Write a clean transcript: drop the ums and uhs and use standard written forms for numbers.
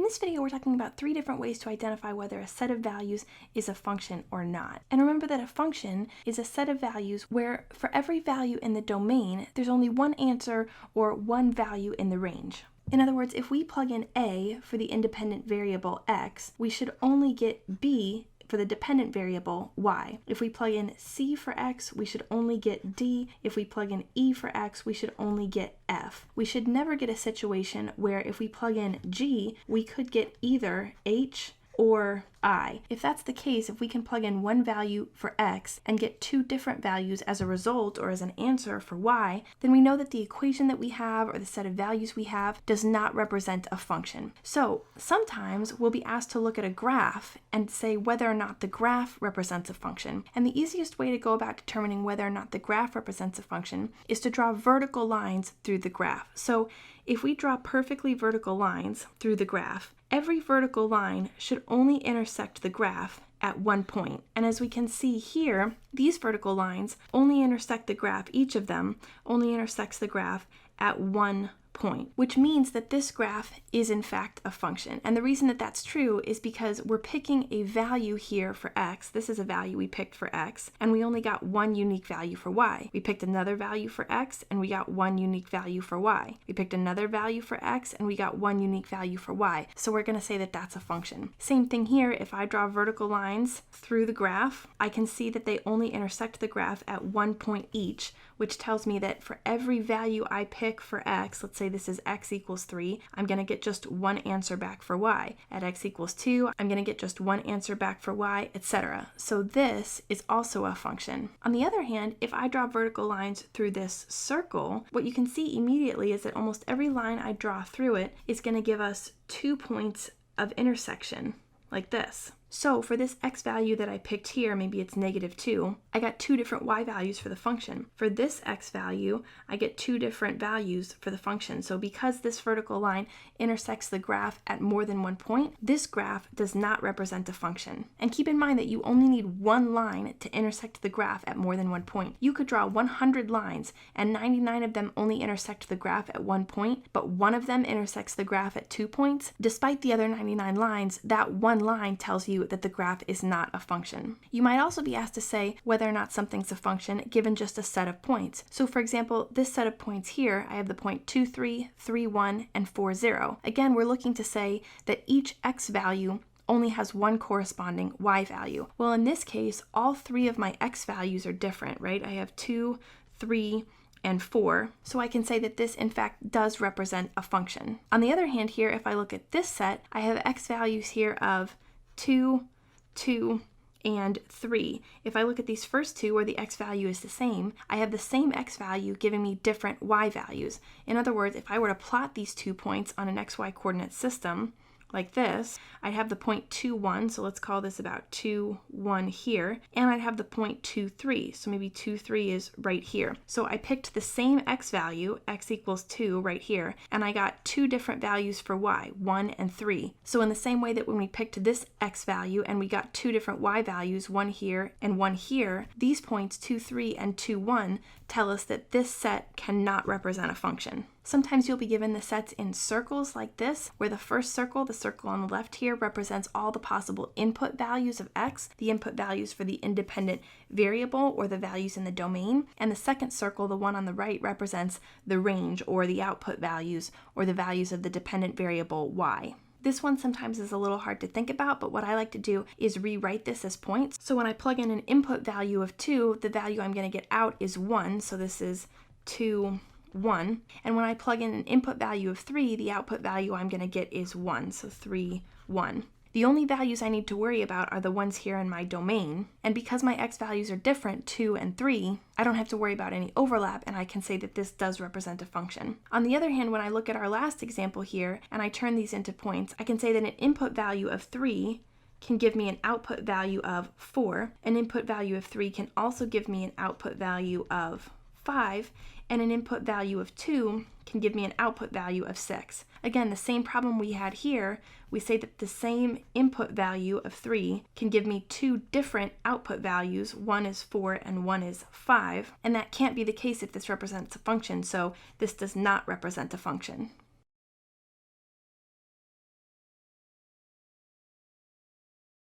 In this video, we're talking about 3 different ways to identify whether a set of values is a function or not. And remember that a function is a set of values where for every value in the domain, there's only one answer or one value in the range. In other words, if we plug in a for the independent variable x, we should only get b for the dependent variable y. If we plug in c for x, we should only get d. If we plug in e for x, we should only get f. We should never get a situation where if we plug in g, we could get either h or I. If that's the case, if we can plug in one value for x and get 2 different values as a result or as an answer for y, then we know that the equation that we have or the set of values we have does not represent a function. So sometimes we'll be asked to look at a graph and say whether or not the graph represents a function. And the easiest way to go about determining whether or not the graph represents a function is to draw vertical lines through the graph. So if we draw perfectly vertical lines through the graph, every vertical line should only intersect the graph at one point. And as we can see here, these vertical lines only intersect the graph, each of them only intersects the graph at one point, which means that this graph is in fact a function. And the reason that that's true is because we're picking a value here for x. This is a value we picked for x, and we only got one unique value for y. We picked another value for x, and we got one unique value for y. We picked another value for x, and we got one unique value for y. So we're going to say that that's a function. Same thing here. If I draw vertical lines through the graph, I can see that they only intersect the graph at one point each, which tells me that for every value I pick for x, let's say this is x equals 3, I'm going to get just one answer back for y. At x equals 2, I'm going to get just one answer back for y, etc. So this is also a function. On the other hand, if I draw vertical lines through this circle, what you can see immediately is that almost every line I draw through it is going to give us 2 points of intersection, like this. So for this x value that I picked here, maybe it's -2, I got 2 different y values for the function. For this x value, I get 2 different values for the function. So because this vertical line intersects the graph at more than one point, this graph does not represent a function. And keep in mind that you only need one line to intersect the graph at more than one point. You could draw 100 lines and 99 of them only intersect the graph at one point, but one of them intersects the graph at 2 points. Despite the other 99 lines, that one line tells you that the graph is not a function. You might also be asked to say whether or not something's a function given just a set of points. So for example, this set of points here, I have the point 2, 3, 3, 1, and 4, 0. Again, we're looking to say that each x value only has one corresponding y value. Well, in this case, all 3 of my x values are different, right? I have 2, 3, and 4, so I can say that this in fact does represent a function. On the other hand here, if I look at this set, I have x values here of 2, 2, and 3. If I look at these first 2 where the x value is the same, I have the same x value giving me different y values. In other words, if I were to plot these 2 points on an xy coordinate system, like this, I'd have the point 2, 1, so let's call this about 2, 1 here, and I'd have the point 2, 3, so maybe 2, 3 is right here. So I picked the same x value, x equals 2 right here, and I got 2 different values for y, 1 and 3. So in the same way that when we picked this x value and we got 2 different y values, one here and one here, these points 2, 3 and 2, 1 tell us that this set cannot represent a function. Sometimes you'll be given the sets in circles like this, where the first circle, the circle on the left here, represents all the possible input values of x, the input values for the independent variable or the values in the domain, and the second circle, the one on the right, represents the range or the output values or the values of the dependent variable y. This one sometimes is a little hard to think about, but what I like to do is rewrite this as points. So when I plug in an input value of 2, the value I'm going to get out is 1, so this is 2, 1. And when I plug in an input value of 3, the output value I'm going to get is 1, so 3, 1. The only values I need to worry about are the ones here in my domain, and because my x values are different, 2 and 3, I don't have to worry about any overlap, and I can say that this does represent a function. On the other hand, when I look at our last example here, and I turn these into points, I can say that an input value of 3 can give me an output value of 4, an input value of 3 can also give me an output value of 5, and an input value of 2 can give me an output value of 6. Again, the same problem we had here, we say that the same input value of 3 can give me 2 different output values. One is 4 and one is 5, and that can't be the case if this represents a function, so this does not represent a function.